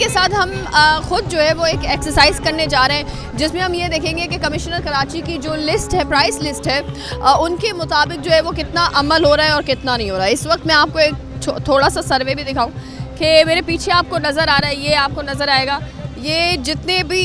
के साथ हम खुद जो है वो एक एक्सरसाइज करने जा रहे हैं, जिसमें हम ये देखेंगे कि कमिश्नर कराची की जो लिस्ट है, प्राइस लिस्ट है, उनके मुताबिक जो है वो कितना अमल हो रहा है और कितना नहीं हो रहा है। इस वक्त मैं आपको एक थोड़ा सा सर्वे भी दिखाऊं कि मेरे पीछे आपको नज़र आ रहा है, ये आपको नज़र आएगा, ये जितने भी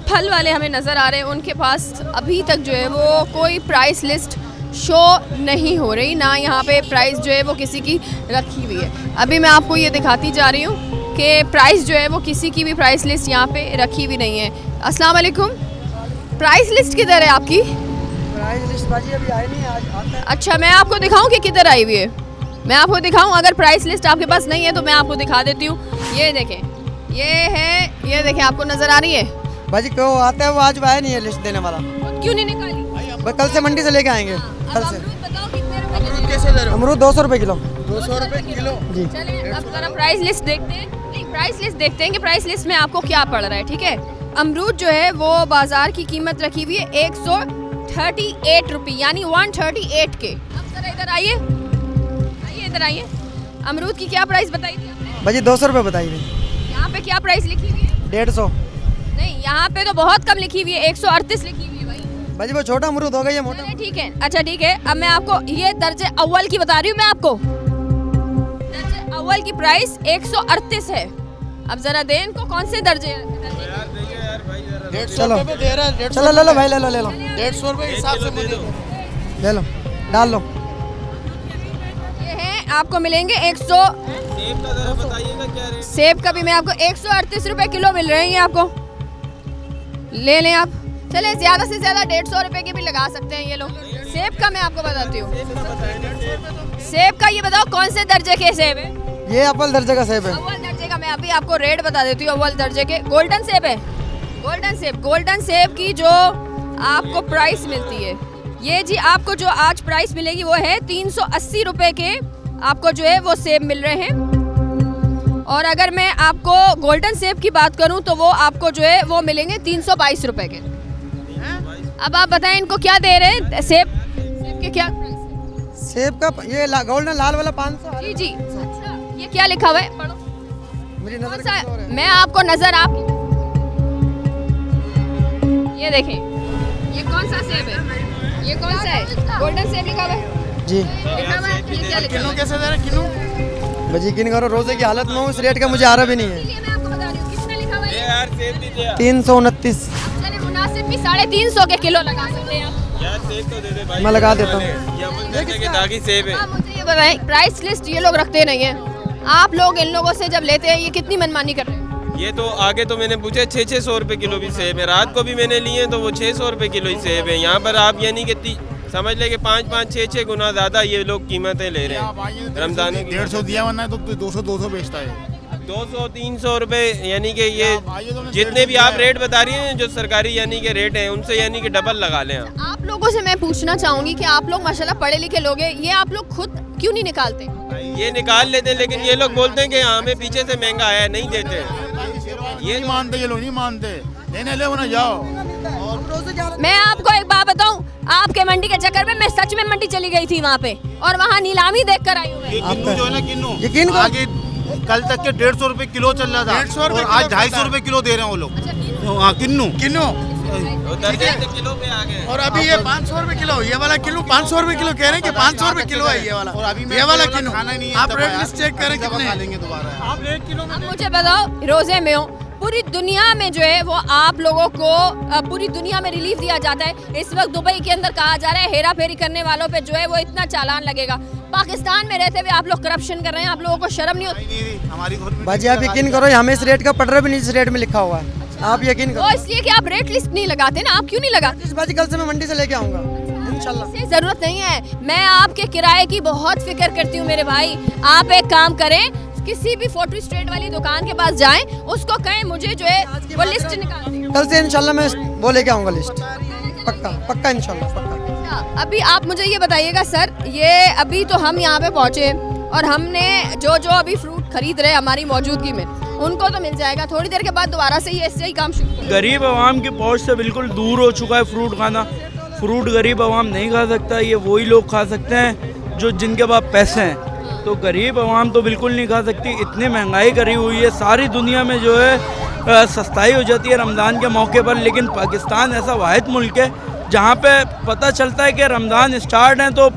फल वाले हमें नज़र आ रहे हैं उनके पास अभी तक जो है वो कोई प्राइस लिस्ट शो नहीं हो रही, ना यहाँ पे प्राइस जो है वो किसी की रखी हुई है। अभी मैं आपको ये दिखाती जा रही हूँ कि प्राइस जो है वो किसी की भी प्राइस लिस्ट यहाँ पे रखी हुई नहीं है। अस्सलाम वालेकुम, प्राइस लिस्ट किधर है आपकी? प्राइस लिस्ट बाजी अभी आई नहीं, आज आता है। अच्छा, मैं आपको दिखाऊं कि किधर आई हुई है? मैं आपको दिखाऊं, अगर प्राइस लिस्ट आपके पास नहीं है तो मैं आपको दिखा देती हूँ। ये देखें, ये है, ये देखें, आपको नज़र आ रही है? बाजी क्यों आता है, वो आज आया नहीं है लिस्ट देने वाला। क्यों नहीं निकाली? कल से मंडी से लेके आएंगे, कल से। बताओ कितने रुपए के कैसे दे रहे हो? अमरूद 200 रुपये किलो। 200 रुपए किलो जी। चलिए अब जरा प्राइस लिस्ट देखते हैं। नहीं, प्राइस लिस्ट देखते हैं कि प्राइस लिस्ट में आपको क्या पड़ रहा है, ठीक है। अमरूद जो है वो बाजार की कीमत रखी हुई है 138 रुपये, यानी 138 के। अब जरा इधर आइए, आइए इधर आइए। अमरूद की क्या प्राइस बताई थी आपने? बाजी 200 रुपये बताई थी। यहाँ पे क्या प्राइस लिखी हुई है? 150। नहीं, यहाँ पे तो बहुत कम लिखी हुई है, 138 लिखी हुई है भाई। बाजी वो छोटा अमरूद होगा, ये मोटा। चलिए ठीक है, अच्छा ठीक है। अब मैं आपको ये दर्जे अव्वल की बता रही हूँ, मैं आपको दर्जे अव्वल की प्राइस 138 है। अब जरा दें इनको कौन से दर्जे? 150 रुपए दे रहा है। चलो ले लो भाई, ले लो ले लो 150 रुपए के हिसाब से मुझे ले लो, डाल लो। ये है, आपको मिलेंगे 100। सेब का भी मैं आपको 138 रुपए किलो मिल रहे हैं, ये आपको ले लें आप। चले ज्यादा से ज्यादा 150 रुपए के भी लगा सकते हैं ये लोग। सेब का मैं आपको बताती हूँ, सेब का ये बताओ कौन से दर्जे के सेब है? ये अव्वल दर्जे का सेब है। अव्वल दर्जे का मैं अभी आपको रेट बता देती हूँ। अव्वल दर्जे के गोल्डन सेब है, गोल्डन सेब। गोल्डन सेब की जो आपको प्राइस मिलती है, ये जी आपको जो आज प्राइस मिलेगी वो है 380 रुपए के आपको जो है वो सेब मिल रहे हैं। और अगर मैं आपको गोल्डन सेब की बात करूं तो वो आपको जो है वो मिलेंगे 322 रुपए के। अब आप बताएं इनको क्या दे रहे हैं? सेब के क्या प्राइस है? सेब का ये गोल्डन लाल वाला 500। जी जी। अच्छा, ये क्या लिखा हुआ है? पढ़ो। मेरी कौन नजर सा? किसी और है। मैं आपको नजर आप ये देखें, ये कौन सा सेब है? ये कौन सा है? गोल्डन सेब लिखा हुआ है जी। लिखा हुआ है, ये क्या लिखा किलो हुआ है? कैसे दे रहे हैं? किलो बाजी यकीन करो, रोजे की हालत में हूँ, इस रेट का मुझे आ रहा भी नहीं है। इसलिए मैं आपको बता रही हूँ कितना लिखा हुआ है। यार सेब दीजिए 329 चलिए मुनासिब भी 350 के किलो लगा सकते हैं आप। यार, सेब तो दे दे भाई। मैं लगा देता हूँ। ये अमूल दर्जे के दागी सेब है। आप मुझे ये बताएं, प्राइस लिस्ट ये लोग रखते नहीं है, आप लोग इन लोगों से जब लेते हैं ये कितनी मनमानी कर रहे हैं? ये तो आगे तो मैंने पूछा 600 रुपए किलो भी सेब है, रात को भी मैंने लिए तो वो 600 रुपए किलो ही सेब है। यहाँ पर आप यानी कि समझ ले कि 5-5, 6-6 गुना ज्यादा ये लोग कीमतें ले रहे हैं रमजान की। 150 दिया वरना तो 200 बेचता है। 200-300 रुपए, यानी कि ये जितने भी आप रेट बता रही हैं जो सरकारी यानी कि रेट हैं उनसे यानी कि डबल लगा लें आप। आप लोगों से मैं पूछना चाहूंगी कि आप लोग माशाल्लाह पढ़े लिखे लोग हैं, ये आप लोग खुद क्यों नहीं निकालते? ये निकाल लेते हैं, लेकिन ये लोग बोलते हैं कि हमें पीछे से महंगा आया है, नहीं देते। ये नहीं मानते, ये लोग नहीं मानते, लेने ले ना जाओ। मैं आपको एक बात बताऊं, आपके मंडी के चक्कर में मैं सच में मंडी चली गई थी वहाँ पे, और वहाँ नीलामी देख कर आई हूँ मैं। ये किन्नू जो है ना, किन्नू यकीन करो। आगे कल तक के 150 रुपए किलो चल रहा था, 150 रुपए और आज 250 रुपए किलो दे रहे हैं वो लोग। हाँ, किन्नू वो दर्जे से किलो पे आ गए। और अभी ये 500 रुपए किलो, ये वाला किलो 500 रुपए किलो कह रहे हैं कि 500 रुपए किलो है ये वाला। और अभी ये वाला किलो खाना नहीं है, आप रेट लिस्ट चेक करें जब कितने खा हैं। लेंगे दोबारा। आप 1 किलो अब मुझे बताओ, रोजे में हो, पूरी दुनिया में जो है वो आप लोगों को पूरी दुनिया में रिलीफ दिया जाता है। इस वक्त दुबई के अंदर कहा जा रहा है हेरा फेरी करने वालों पे जो है वो इतना चालान लगेगा। पाकिस्तान में रहते हुए आप लोग करप्शन कर रहे हैं, आप लोगों को शर्म नहीं होती? नहीं, हमारी गवर्नमेंट बाजी आप यकीन करो, हमें इस रेट का पड़ रहा भी नहीं, इस रेट में लिखा हुआ है। आप यकीन वो करो। इसलिए कि आप रेट लिस्ट नहीं लगाते ना, आप क्यों नहीं लगाते? बाजी कल से मैं मंडी से लेके आऊंगा इंशाल्लाह। इससे जरूरत नहीं है, मैं आपके किराए की बहुत फिक्र करती हूँ मेरे भाई। आप एक काम करें, किसी भी फोटो स्ट्रेट वाली दुकान के पास जाएं, उसको कहें मुझे जो है वो लिस्ट निकाल दें। कल से इंशाल्लाह मैं वो लेके आऊंगा लिस्ट, पक्का पक्का इंशाल्लाह पक्का। अभी आप मुझे ये बताइएगा सर, ये अभी तो हम यहाँ पे पहुँचे और हमने जो जो अभी फ्रूट खरीद रहे हमारी मौजूदगी में, उनको तो मिल जाएगा, थोड़ी देर के बाद दोबारा से ये ऐसे ही काम शुरू। गरीब आवाम की पहुंच से बिल्कुल दूर हो चुका है फ्रूट खाना। फ्रूट गरीब आवाम नहीं खा सकता, ये वही लोग खा सकते हैं जो जिनके पास पैसे हैं। तो गरीब आवाम तो बिल्कुल नहीं खा सकती। इतनी महंगाई करी हुई है, सारी दुनिया में जो है सस्ताई हो जाती है रमज़ान के मौके पर, लेकिन पाकिस्तान ऐसा वाहिद मुल्क है जहाँ पे पता चलता है कि रमज़ान स्टार्ट हैं तो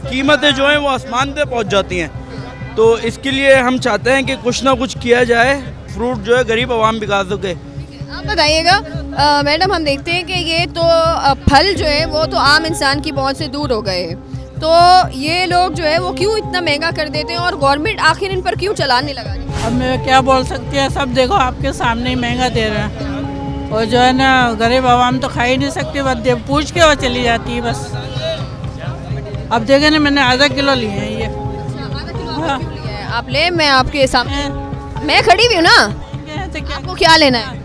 कीमतें जो हैं वो आसमान पे पहुँच जाती हैं। तो इसके लिए हम चाहते हैं कि कुछ ना कुछ किया जाए, फ्रूट जो है गरीब आवाम बिका सके। आप बताइएगा मैडम, हम देखते हैं कि ये तो फल जो है वो तो आम इंसान की पहुंच से दूर हो गए हैं, तो ये लोग जो है वो क्यों इतना महंगा कर देते हैं और गवर्नमेंट आखिर इन पर क्यों चलाने लगा रही है? अब मैं क्या बोल सकती है, सब देखो आपके सामने ही महंगा दे रहे हैं, और जो है ना गरीब आवाम तो खा ही नहीं सकती, बस पूछ के वो चली जाती है बस। अब देखे ना, मैंने आधा किलो लिए हैं ये। आधा किलो आपने क्यों लिया है? आप ले, मैं आपके सामने, मैं खड़ी हुई हूँ ना, आपको क्या लेना है?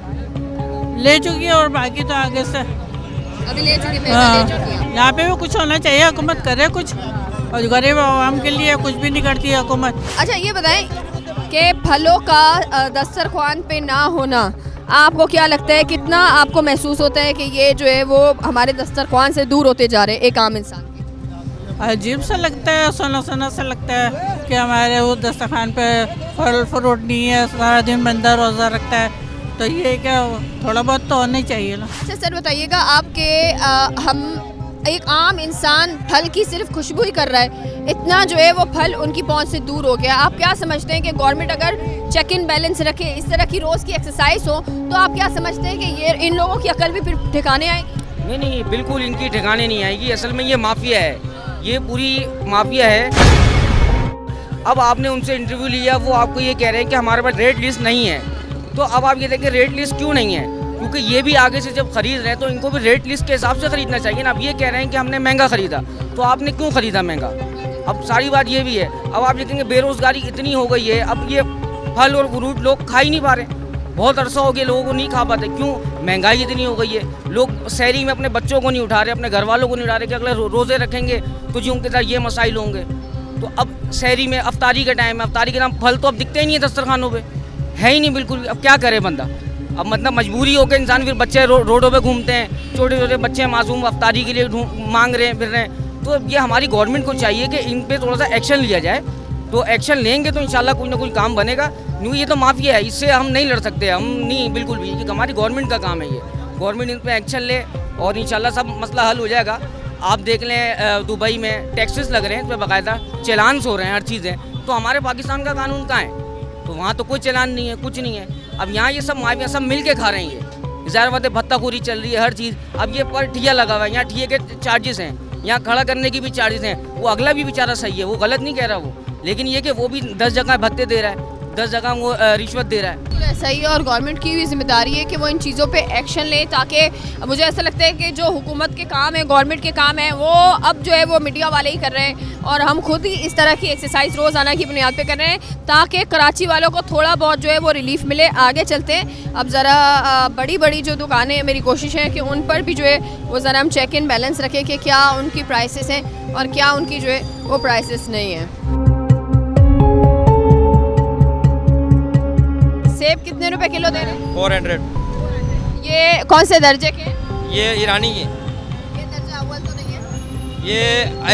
ले चुकी है और बाकी तो आगे से अभी ले चुकी है, हाँ। ले चुकी है। यहाँ पे भी कुछ होना चाहिए, हुकूमत करे कुछ, और गरीब आवाम के लिए कुछ भी नहीं करती है हुकूमत। अच्छा ये बताएं कि फलों का दस्तरख्वान पे ना होना आपको क्या लगता है, कितना आपको महसूस होता है कि ये जो है वो हमारे दस्तरख्वान से दूर होते जा रहे हैं एक आम इंसान के? अजीब सा लगता है, सोना सोना सा लगता है कि हमारे वो दस्तरखान पे फल फ्रूट नहीं है, सारा दिन बंदा रोज़ा रखता है, तो ये क्या थोड़ा बहुत तो होना ही चाहिए ना। अच्छा सर बताइएगा, आपके हम एक आम इंसान फल की सिर्फ खुशबू ही कर रहा है, इतना जो है वो फल उनकी पहुंच से दूर हो गया। आप क्या समझते हैं कि गवर्नमेंट अगर चेक इन बैलेंस रखे, इस तरह की रोज़ की एक्सरसाइज हो, तो आप क्या समझते हैं कि ये इन लोगों की अकल भी फिर ठिकाने आएगी? नहीं नहीं, बिल्कुल इनकी ठिकाने नहीं आएगी। असल में ये माफिया है, ये पूरी माफिया है। अब आपने उनसे इंटरव्यू लिया, वो आपको ये कह रहे हैं कि हमारे पास रेट लिस्ट नहीं है, तो अब आप ये देखें रेट लिस्ट क्यों नहीं है, क्योंकि ये भी आगे से जब खरीद रहे हैं तो इनको भी रेट लिस्ट के हिसाब से खरीदना चाहिए ना। अब ये कह रहे हैं कि हमने महंगा खरीदा, तो आपने क्यों खरीदा महंगा? अब सारी बात ये भी है। अब आप देखेंगे बेरोजगारी इतनी हो गई है, अब ये फल और फ्रूट लोग खा ही नहीं पा रहे, बहुत अरसा हो गया लोगों को नहीं खा पाते। क्यों? महंगाई इतनी हो गई है, लोग शहरी में अपने बच्चों को नहीं उठा रहे, अपने घर वालों को नहीं उठा रहे कि अगले रोज़े रखेंगे तो जी उनके साथ ये मसाइल होंगे। तो अब शहरी में अफ्तारी का टाइम है, अफ्तारी के नाम फल तो अब दिखते ही नहीं है दस्तरखानों पे, है ही नहीं बिल्कुल। अब क्या करे बंदा? अब मतलब मजबूरी हो के इंसान, फिर बच्चे रोडों पे घूमते हैं, छोटे छोटे बच्चे मासूम अफ्तारी के लिए मांग रहे हैं, फिर रहे हैं। तो ये हमारी गवर्नमेंट को चाहिए कि इन पे थोड़ा सा एक्शन लिया जाए, तो एक्शन लेंगे तो इंशाल्लाह कुछ ना कुछ काम बनेगा। क्योंकि ये तो माफिया है, इससे हम नहीं लड़ सकते, हम नहीं बिल्कुल भी, क्योंकि हमारी गवर्नमेंट का काम है ये। गवर्नमेंट इन पर एक्शन ले और इंशाल्लाह सब मसला हल हो जाएगा। आप देख लें दुबई में टैक्सेस लग रहे हैं, इस पर बाकायदा चलान्स हो रहे हैं, हर चीज़ें। तो हमारे पाकिस्तान का कानून कहाँ है? तो वहाँ तो कोई चलान नहीं है, कुछ नहीं है। अब यहाँ ये सब माफिया सब मिल के खा रहे हैं, ये ज़ाहिर बात है, भत्ताखोरी चल रही है, हर चीज़। अब ये पर ठिया लगा हुआ है, यहाँ ठिए के चार्जेस हैं, यहाँ खड़ा करने की भी चार्जेस हैं। वो अगला भी बेचारा सही है, वो गलत नहीं कह रहा वो, लेकिन ये कि वो भी 10 जगह भत्ते दे रहा है, 10 जगह वो रिश्वत दे रहा है। ऐसा ही है, और गवर्नमेंट की भी जिम्मेदारी है कि वो इन चीज़ों पे एक्शन ले, ताकि मुझे ऐसा लगता है कि जो हुकूमत के काम है, गवर्नमेंट के काम है, वो अब जो है वो मीडिया वाले ही कर रहे हैं, और हम खुद ही इस तरह की एक्सरसाइज रोज़ाना की बुनियाद पे कर रहे हैं, ताकि कराची वालों को थोड़ा बहुत जो है वो रिलीफ मिले। आगे चलते हैं, अब ज़रा बड़ी बड़ी जो दुकानें, मेरी कोशिश है कि उन पर भी जो है वो ज़रा हम चेक इन बैलेंस रखें कि क्या उनकी प्राइसेस हैं और क्या उनकी जो है वो प्राइसेस नहीं हैं। सेब कितने रुपए किलो दे रहे हैं? 400। ये कौन से दर्जे के? ये ईरानी है, ये दर्जा अव्वल तो नहीं है? ये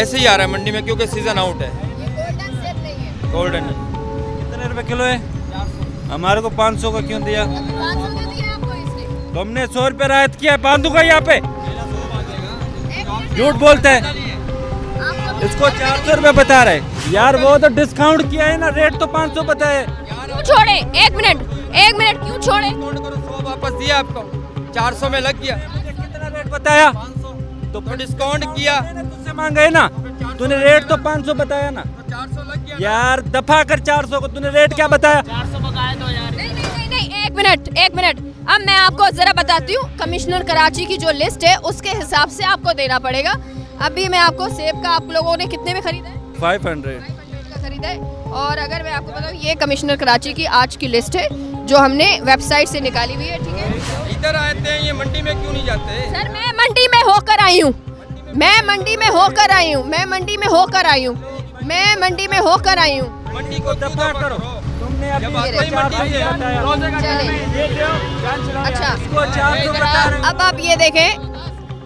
ऐसे ही आ रहा है मंडी में क्योंकि सीज़न आउट है। ये गोल्डन सेब नहीं है? गोल्डन है। कितने रुपए किलो है? हमारे को 500 का क्यों दिया? 500 दे दिया आपको इसने? तो हमने 100 रुपये रायत किया, बांधू का यहाँ पे झूठ बोलते हैं, इसको 400 रुपये बता रहे यार, वो तो डिस्काउंट किया है ना, रेट तो 500 बताए। क्यों छोड़े? एक मिनट क्यों छोड़े? 100 वापस दिया आपको, 400 में लग गया। कितना रेट बताया? तो डिस्काउंट किया, तुझसे मांगा है ना, तूने रेट तो 500 बताया ना। 400 लग गया यार दफा कर 400 को, तूने रेट क्या बताया? नहीं, एक मिनट, अब मैं आपको जरा बताती हूँ। कमिश्नर कराची की जो लिस्ट है उसके हिसाब से आपको देना पड़ेगा। अभी मैं आपको सेब का आप लोगों ने कितने में खरीदा है? 500 का खरीदा है। और अगर मैं आपको बताऊँ, ये कमिश्नर कराची की आज की लिस्ट है जो हमने वेबसाइट से निकाली हुई है, ठीक है? इधर आते हैं, ये मंडी में क्यों नहीं जाते? सर मैं मंडी में होकर आई हूँ, मैं मंडी में होकर आई हूँ, मैं मंडी में होकर आई हूँ, मैं मंडी में होकर आई हूँ। मंडी को दफा करो, तुमने अभी जब आपको ही मंडी में है। चले। अच्छा, इसको 400 बता रहे हो। अब आप ये देखें,